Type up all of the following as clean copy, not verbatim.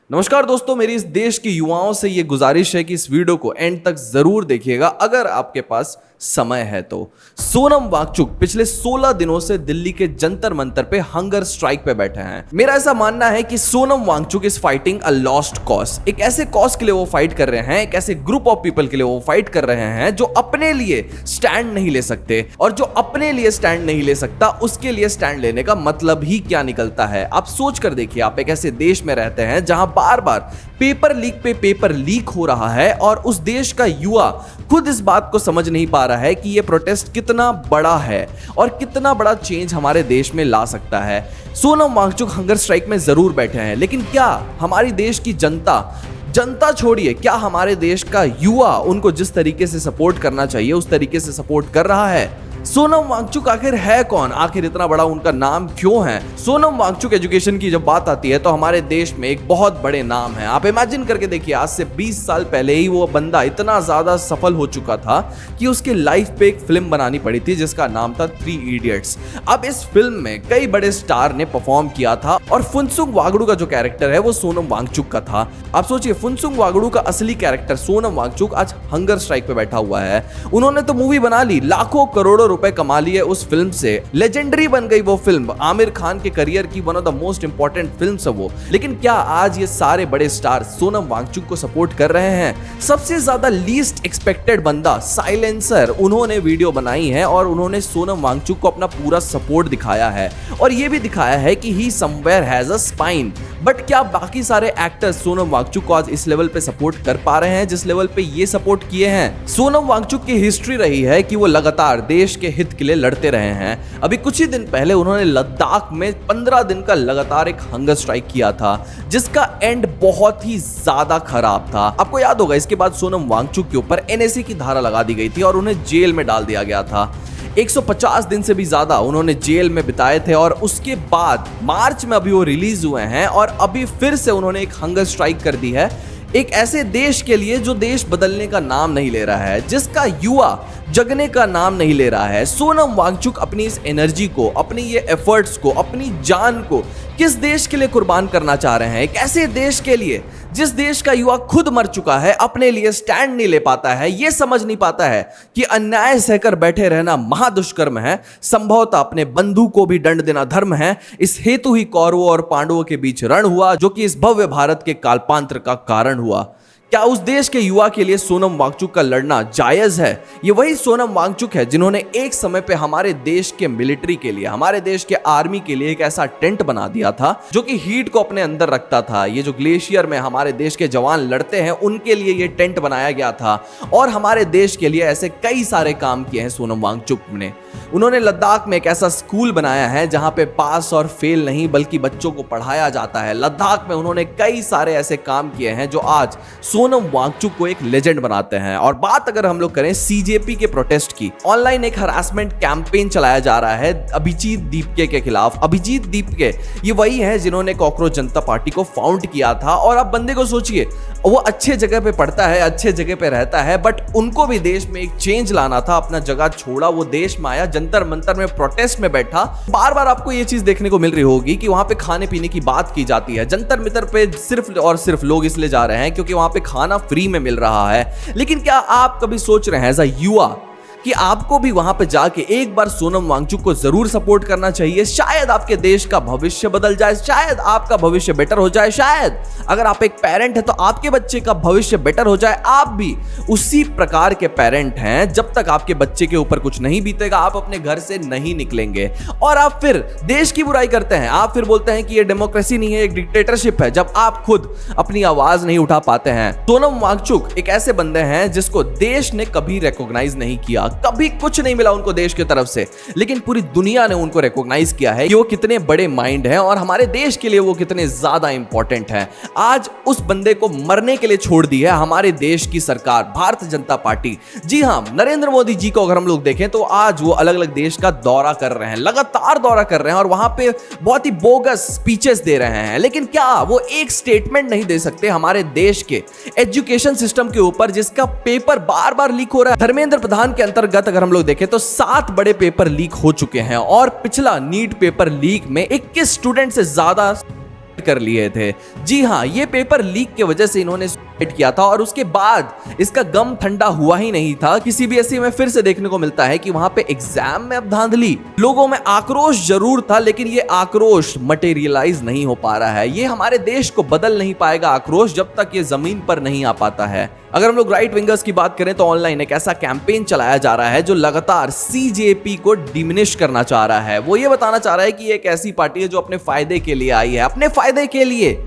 नमस्कार दोस्तों, मेरी इस देश के युवाओं से ये गुजारिश है कि इस वीडियो को एंड तक जरूर देखिएगा अगर आपके पास समय है तो। सोनम वांगचुक पिछले 16 दिनों से दिल्ली के जंतर मंतर पे हंगर स्ट्राइक पे बैठे हैं। मेरा ऐसा मानना है कि Sonam Wangchuk is fighting a lost cause. एक ऐसे कॉज के लिए वो फाइट कर रहे हैं, एक ऐसे ग्रुप ऑफ पीपल के लिए वो फाइट कर रहे हैं जो अपने लिए स्टैंड नहीं ले सकते, और जो अपने लिए स्टैंड नहीं ले सकता उसके लिए स्टैंड लेने का मतलब ही क्या निकलता है। आप सोच कर देखिए, आप एक ऐसे देश में रहते हैं जहां बार बार पेपर लीक पे पेपर लीक हो रहा है और उस देश का युवा खुद इस बात को समझ नहीं पा रहा है कि ये प्रोटेस्ट कितना बड़ा है और कितना बड़ा चेंज हमारे देश में ला सकता है। सोनम वांगचुक हंगर स्ट्राइक में जरूर बैठे हैं, लेकिन क्या हमारी देश की जनता छोड़िए, क्या हमारे देश का युवा उनको जिस तरीके से सपोर्ट करना चाहिए उस तरीके से सपोर्ट कर रहा है? सोनम वांगचुक आखिर है कौन? आखिर इतना बड़ा उनका नाम क्यों है? सोनम वांगचुक एजुकेशन की जब बात आती है तो हमारे देश में एक बहुत बड़े नाम है। आप इमेजिन करके देखिए, आज से 20 साल पहले ही वो बंदा इतना ज्यादा सफल हो चुका था कि उसके लाइफ पे एक फिल्म बनानी पड़ी थी जिसका नाम था 3 इडियट्स। अब इस फिल्म में कई बड़े स्टार ने परफॉर्म किया था और फुनसुक वांगडू का जो कैरेक्टर है वो सोनम वांगचुक का था। आप सोचिए, फुनसुक वांगडू का असली कैरेक्टर सोनम वांगचुक आज हंगर स्ट्राइक पे बैठा हुआ है। उन्होंने तो मूवी बना ली, लाखों करोड़ों रुपए कमा लिए उस फिल्म से, लेजेंडरी बन गई वो फिल्म, आमिर खान के करियर की one of the most important films है वो। लेकिन क्या आज ये सारे बड़े स्टार सोनम वांगचुक को सपोर्ट कर रहे हैं? सबसे ज्यादा लीस्ट एक्सपेक्टेड बंदा साइलेंसर, उन्होंने वीडियो बनाई है और उन्होंने सोनम वांगचुक को अपना पूरा सपोर्ट दिखाया है और ये भी दिखाया है कि he somewhere has a spine. But क्या बाकी सारे एक्टर्स सोनम वांगचुक को आज इस लेवल पे सपोर्ट कर पा रहे हैं जिस लेवल पे ये सपोर्ट किए हैं? सोनम वांगचुक की हिस्ट्री रही है कि वो लगातार देश के हित के लिए लड़ते रहे हैं। अभी कुछ ही दिन पहले उन्होंने लद्दाख में 15 दिन का लगातार एक हंगर स्ट्राइक किया था जिसका एंड बहुत ही ज्यादा खराब था। आपको याद होगा, इसके बाद सोनम वांगचुक के ऊपर एनएसए की धारा लगा दी गई थी और उन्हें जेल में डाल दिया गया था। 150 दिन से भी ज्यादा उन्होंने जेल में बिताए थे और उसके बाद मार्च में अभी वो रिलीज हुए हैं और अभी फिर से उन्होंने एक हंगर स्ट्राइक कर दी है एक ऐसे देश के लिए जो देश बदलने का नाम नहीं ले रहा है, जिसका युवा जगने का नाम नहीं ले रहा है। सोनम वांगचुक अपनी इस एनर्जी को, अपनी ये एफर्ट्स को, अपनी जान को किस देश के लिए कुर्बान करना चाह रहे हैं? एक ऐसे देश के लिए जिस देश का युवा खुद मर चुका है, अपने लिए स्टैंड नहीं ले पाता है, ये समझ नहीं पाता है कि अन्याय सहकर बैठे रहना महादुष्कर्म है, संभवतः अपने बंधु को भी दंड देना धर्म है। इस हेतु ही कौरवों और पांडवों के बीच रण हुआ जो कि इस भव्य भारत के कालपांत्र का कारण हुआ। क्या उस देश के युवा के लिए सोनम वांगचुक का लड़ना जायज है? ये वही सोनम वांगचुक है जिन्होंने एक समय पे हमारे देश के मिलिट्री के लिए, हमारे देश के आर्मी के लिए एक ऐसा टेंट बना दिया था जो कि हीट को अपने अंदर रखता था। ये जो ग्लेशियर में हमारे देश के जवान लड़ते हैं उनके लिए ये टेंट बनाया गया था और हमारे देश के लिए ऐसे कई सारे काम किए हैं सोनम वांगचुक ने। उन्होंने लद्दाख में एक ऐसा स्कूल बनाया है जहां पे पास और फेल नहीं बल्कि बच्चों को पढ़ाया जाता है। लद्दाख में उन्होंने कई सारे ऐसे काम किए हैं जो आज सोनम वांगचुक को एक लेजेंड बनाते हैं। और बात अगर हम लोग करें सीजेपी के प्रोटेस्ट की, ऑनलाइन एक हरासमेंट कैंपेन चलाया जा रहा है अभिजीत दीपके के खिलाफ। अभिजीत दीपके ये वही है जिन्होंने कॉकरोच जनता पार्टी को फाउंड किया था और आप बंदे को सोचिए, वो अच्छे जगह पे पढ़ता है, अच्छे जगह पे रहता है, बट उनको भी देश में एक चेंज लाना था। अपना जगह छोड़ा, वो देश में आया, जंतर मंतर में प्रोटेस्ट में बैठा। बार बार आपको ये चीज देखने को मिल रही होगी कि वहां पे खाने पीने की बात की जाती है। जंतर मंतर पे सिर्फ और सिर्फ लोग इसलिए जा रहे हैं क्योंकि वहां पे खाना फ्री में मिल रहा है। लेकिन क्या आप कभी सोच रहे हैं एज अ युवा कि आपको भी वहां पे जाके एक बार सोनम वांगचुक को जरूर सपोर्ट करना चाहिए? शायद आपके देश का भविष्य बदल जाए, शायद आपका भविष्य बेटर हो जाए, शायद अगर आप एक पेरेंट है तो आपके बच्चे का भविष्य बेटर हो जाए। आप भी उसी प्रकार के पेरेंट हैं, जब तक आपके बच्चे के ऊपर कुछ नहीं बीतेगा आप अपने घर से नहीं निकलेंगे और आप फिर देश की बुराई करते हैं। आप फिर बोलते हैं कि ये डेमोक्रेसी नहीं है, एक डिक्टेटरशिप है, जब आप खुद अपनी आवाज नहीं उठा पाते हैं। सोनम वांगचुक एक ऐसे बंदे हैं जिसको देश ने कभी रिकॉग्नाइज नहीं किया, कभी कुछ नहीं मिला उनको देश की तरफ से, लेकिन पूरी दुनिया ने उनको रिकॉग्नाइज किया है कि वो कितने बड़े माइंड हैं और हमारे देश के लिए वो कितने ज्यादा इंपॉर्टेंट हैं। आज उस बंदे को मरने के लिए छोड़ दी है हमारे देश की सरकार, भारतीय जनता पार्टी। जी हां, नरेंद्र मोदी जी को अगर हम लोग देखें तो आज वो अलग अलग देश का दौरा कर रहे हैं, लगातार दौरा कर रहे हैं और वहां पे बहुत ही बोगस स्पीचेस दे रहे हैं। लेकिन क्या वो एक स्टेटमेंट नहीं दे सकते हमारे देश के एजुकेशन सिस्टम के ऊपर जिसका पेपर बार बार लीक हो रहा है? धर्मेंद्र प्रधान के अंतर्गत अगर हम लोग देखें तो 7 बड़े पेपर लीक हो चुके हैं और पिछला नीट पेपर लीक में 21 स्टूडेंट से ज्यादा कर लिए थे। जी हाँ, ये पेपर लीक की वजह से इन्होंने सुसाइड किया था और उसके बाद इसका गम ठंडा हुआ ही नहीं था कि सीबीएसई में फिर से देखने को मिलता है कि वहां पे एग्जाम में अब धांधली। लोगों में आक्रोश जरूर था, लेकिन ये आक्रोश मटेरियलाइज नहीं हो पा रहा है। ये हमारे देश को बदल नहीं पाएगा आक्रोश जब तक ये जमीन पर नहीं आ पाता है। अगर हम लोग राइट विंगर्स की बात करें तो ऑनलाइन एक ऐसा कैंपेन चलाया जा रहा है जो लगातार सीजेपी को डिमिनिश करना चाह रहा है। वो ये बताना चाह रहा है कि ये एक ऐसी पार्टी है जो अपने फायदे के लिए आई है, अपने फायदे के लिए।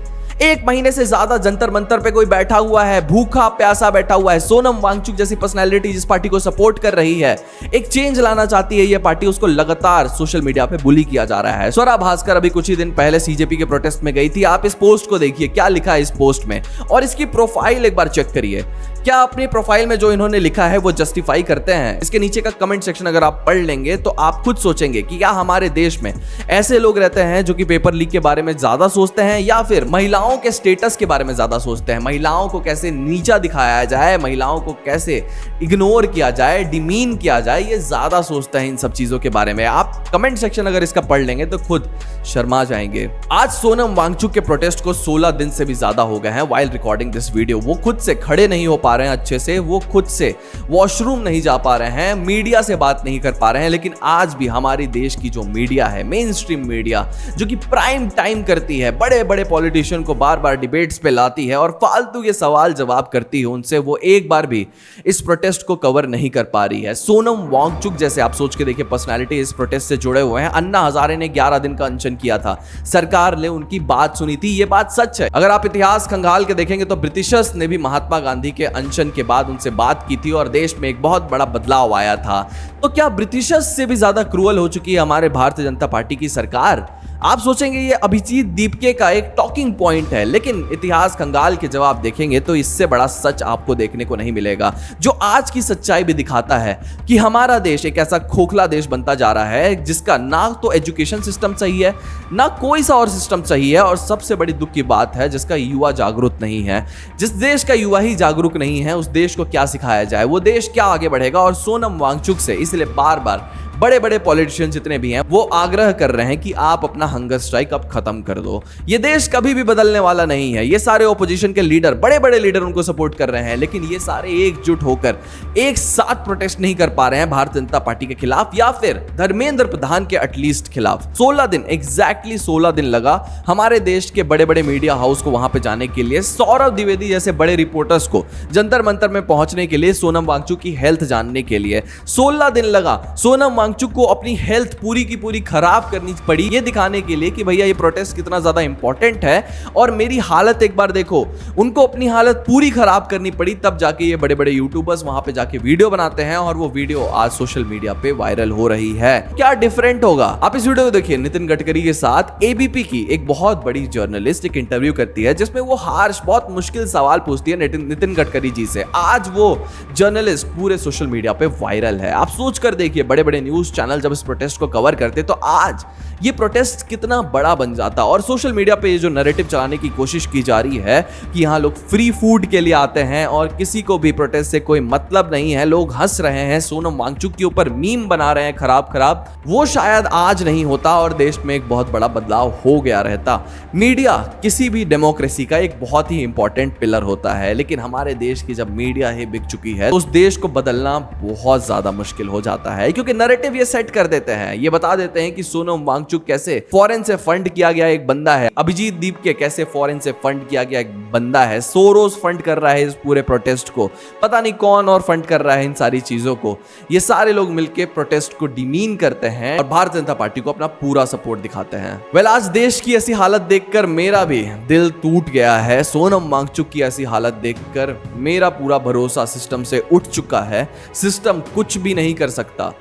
1 महीने से ज्यादा जंतर मंतर पे कोई बैठा हुआ है, भूखा प्यासा बैठा हुआ है। सोनम वांगचुक जैसी पर्सनालिटी जिस पार्टी को सपोर्ट कर रही है, एक चेंज लाना चाहती है ये पार्टी, उसको लगातार सोशल मीडिया पे बुली किया जा रहा है। स्वरा भास्कर अभी कुछ ही दिन पहले सीजेपी के प्रोटेस्ट में गई थी। आप इस पोस्ट को देखिए, क्या लिखा है इस पोस्ट में, और इसकी प्रोफाइल एक बार चेक करिए। क्या अपनी प्रोफाइल में जो इन्होंने लिखा है वो जस्टिफाई करते हैं? इसके नीचे का कमेंट सेक्शन अगर आप पढ़ लेंगे तो आप खुद सोचेंगे कि क्या हमारे देश में ऐसे लोग रहते हैं जो कि पेपर लीक के बारे में ज्यादा सोचते हैं, या फिर महिलाओं के स्टेटस के बारे में ज्यादा सोचते हैं, महिलाओं को कैसे नीचा दिखाया जाए, महिलाओं को कैसे इग्नोर किया जाए, डिमीन किया जाए, ये ज्यादा सोचते हैं इन सब चीजों के बारे में। आप कमेंट सेक्शन अगर इसका पढ़ लेंगे तो खुद शर्मा जाएंगे। आज सोनम वांगचुक के प्रोटेस्ट को 16 दिन से भी ज्यादा हो गए हैं। व्हाइल रिकॉर्डिंग दिस वीडियो वो खुद से खड़े नहीं हो पा रहे हैं अच्छे से, वो खुद से वॉशरूम नहीं जा पा रहे हैं, मीडिया से बात नहीं कर पा रहे हैं। लेकिन आज भी हमारी देश की जो मीडिया है, मेन स्ट्रीम मीडिया, जो कि प्राइम टाइम करती है, बड़े बड़े पॉलिटिशियन को बार बार डिबेट्स पे लाती है और फालतू के सवाल जवाब करती है उनसे, वो एक बार भी इस प्रोटेस्ट को कवर नहीं कर पा रही है। सोनम वांगचुक जैसे आप सोच के देखिए पर्सनालिटी इस प्रोटेस्ट से जुड़े हुए हैं। अन्ना हजारे ने 11 दिन का अनशन किया था, सरकार ने उनकी बात सुनी थी, ये बात सच है। अगर आप इतिहास खंगाल के देखेंगे तो ब्रिटिशर्स ने भी महात्मा गांधी के अनशन के बाद उनसे बात की थी और देश में एक बहुत बड़ा बदलाव आया था। तो क्या ब्रिटिशर्स से भी ज्यादा क्रूअल हो चुकी है हमारे भारतीय जनता पार्टी की सरकार? आप सोचेंगे ये अभिजीत दीपके का एक टॉकिंग पॉइंट है, लेकिन इतिहास खंगाल के जवाब देखेंगे तो इससे बड़ा सच आपको देखने को नहीं मिलेगा, जो आज की सच्चाई भी दिखाता है कि हमारा देश एक ऐसा खोखला देश बनता जा रहा है जिसका ना तो एजुकेशन सिस्टम सही है, ना कोई सा और सिस्टम सही है, और सबसे बड़ी दुख की बात है जिसका युवा जागरूक नहीं है। जिस देश का युवा ही जागरूक नहीं है उस देश को क्या सिखाया जाए, वो देश क्या आगे बढ़ेगा? और सोनम वांगचुक से इसलिए बार बार बड़े बड़े पॉलिटिशियन जितने भी हैं वो आग्रह कर रहे हैं कि आप अपना हंगर स्ट्राइक अब खत्म कर दो। ये देश कभी भी बदलने वाला नहीं है। ये सारे ओपोजिशन के लीडर, बड़े बड़े लीडर उनको सपोर्ट कर रहे हैं, लेकिन ये सारे एकजुट होकर एक साथ प्रोटेस्ट नहीं कर पा रहे हैं भारतीय जनता पार्टी के खिलाफ या फिर धर्मेंद्र प्रधान के एटलीस्ट खिलाफ। 16 दिन, एग्जैक्टली 16 दिन लगा हमारे देश के बड़े बड़े मीडिया हाउस को वहां पे जाने के लिए, सौरभ द्विवेदी जैसे बड़े रिपोर्टर्स को जंतर मंतर में पहुंचने के लिए, सोनम वांगचुक की हेल्थ जानने के लिए 16 दिन लगा। सोनम वांगचुक को अपनी हेल्थ पूरी की पूरी खराब करनी पड़ी ये दिखाने के लिए कि भैया ये प्रोटेस्ट कितना ज्यादा इंपॉर्टेंट है और मेरी हालत एक बार देखो। उनको अपनी हालत पूरी खराब करनी पड़ी, तब जाके ये बड़े बड़े यूट्यूबर्स वहां पे जाके वीडियो बनाते हैं और वो वीडियो आज सोशल मीडिया पे वायरल हो रही है। क्या डिफरेंट होगा? आप इस वीडियो को देखिए। नितिन गडकरी के साथ एबीपी की एक बहुत बड़ी जर्नलिस्ट एक इंटरव्यू करती है जिसमें वो हार्श, बहुत मुश्किल सवाल पूछती है नितिन गडकरी जी से। आज वो जर्नलिस्ट पूरे सोशल मीडिया पे वायरल है। आप सोच कर देखिए, बड़े बड़े न्यूज चैनल जब इस प्रोटेस्ट को कवर करते तो आज ये प्रोटेस्ट कितना बड़ा बन जाता। और सोशल मीडिया पे ये जो नैरेटिव चलाने की कोशिश की जा रही है कि यहाँ लोग फ्री फूड के लिए आते हैं और किसी को भी प्रोटेस्ट से कोई मतलब नहीं है, लोग हंस रहे हैं, सोनम वांगचुक के ऊपर मीम बना रहे हैं खराब खराब, वो शायद आज नहीं होता और देश में एक बहुत बड़ा बदलाव हो गया रहता। मीडिया किसी भी डेमोक्रेसी का एक बहुत ही इंपॉर्टेंट पिलर होता है, लेकिन हमारे देश की जब मीडिया ही बिक चुकी है तो उस देश को बदलना बहुत ज्यादा मुश्किल हो जाता है, क्योंकि नैरेटिव ये सेट कर देते हैं, ये बता देते हैं कि सोनम वांगचुक कैसे फॉरेन से फंड किया गया एक बंदा है, अभिजीत दीपके कैसे फॉरेन से फंड किया गया एक बंदा है, सोरोस फंड कर रहा है इस पूरे प्रोटेस्ट को, पता नहीं कौन और फंड कर रहा है इन सारी चीजों को। ये सारे लोग मिलकर प्रोटेस्ट को डिमीन करते हैं और भारतीय जनता पार्टी को अपना पूरा सपोर्ट दिखाते हैं। आज देश की ऐसी हालत देखकर मेरा भी दिल टूट गया है। सोनम वांगचुक की ऐसी हालत देखकर मेरा पूरा भरोसा सिस्टम से उठ चुका है। सिस्टम कुछ भी नहीं कर सकता।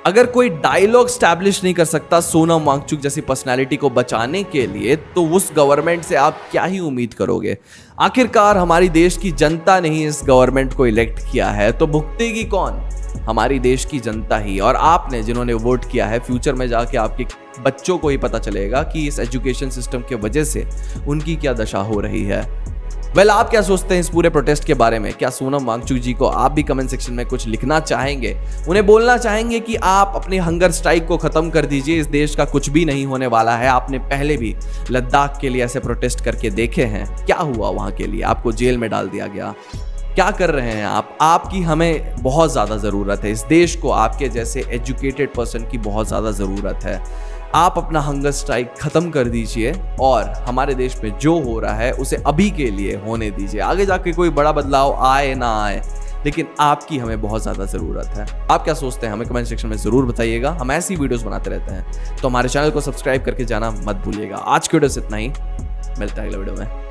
अगर कोई डायलॉग स्टैब्लिश नहीं कर सकता सोनम वांगचुक जैसी पर्सनालिटी को बचाने के लिए, तो उस गवर्नमेंट से आप क्या ही उम्मीद करोगे? आखिरकार हमारी देश की जनता ने ही इस गवर्नमेंट को इलेक्ट किया है, तो भुगतेगी कौन? हमारी देश की जनता ही। और आपने जिन्होंने वोट किया है, फ्यूचर में जाके आपके बच्चों को ही पता चलेगा कि इस एजुकेशन सिस्टम की वजह से उनकी क्या दशा हो रही है। वेल, आप क्या सोचते हैं इस पूरे प्रोटेस्ट के बारे में? क्या सोनम वांगचुक जी को आप भी कमेंट सेक्शन में कुछ लिखना चाहेंगे? उन्हें बोलना चाहेंगे कि आप अपनी हंगर स्ट्राइक को खत्म कर दीजिए, इस देश का कुछ भी नहीं होने वाला है। आपने पहले भी लद्दाख के लिए ऐसे प्रोटेस्ट करके देखे हैं, क्या हुआ वहां के लिए? आपको जेल में डाल दिया गया। क्या कर रहे हैं आप? आपकी हमें बहुत ज़्यादा ज़रूरत है, इस देश को आपके जैसे एजुकेटेड पर्सन की बहुत ज़्यादा ज़रूरत है। आप अपना हंगर स्ट्राइक ख़त्म कर दीजिए और हमारे देश में जो हो रहा है उसे अभी के लिए होने दीजिए। आगे जाके कोई बड़ा बदलाव आए ना आए, लेकिन आपकी हमें बहुत ज़्यादा ज़रूरत है। आप क्या सोचते हैं हमें कमेंट सेक्शन में ज़रूर बताइएगा। हम ऐसी वीडियोस बनाते रहते हैं, तो हमारे चैनल को सब्सक्राइब करके जाना मत भूलिएगा। आज की वीडियो से इतना ही, मिलता है अगले वीडियो में।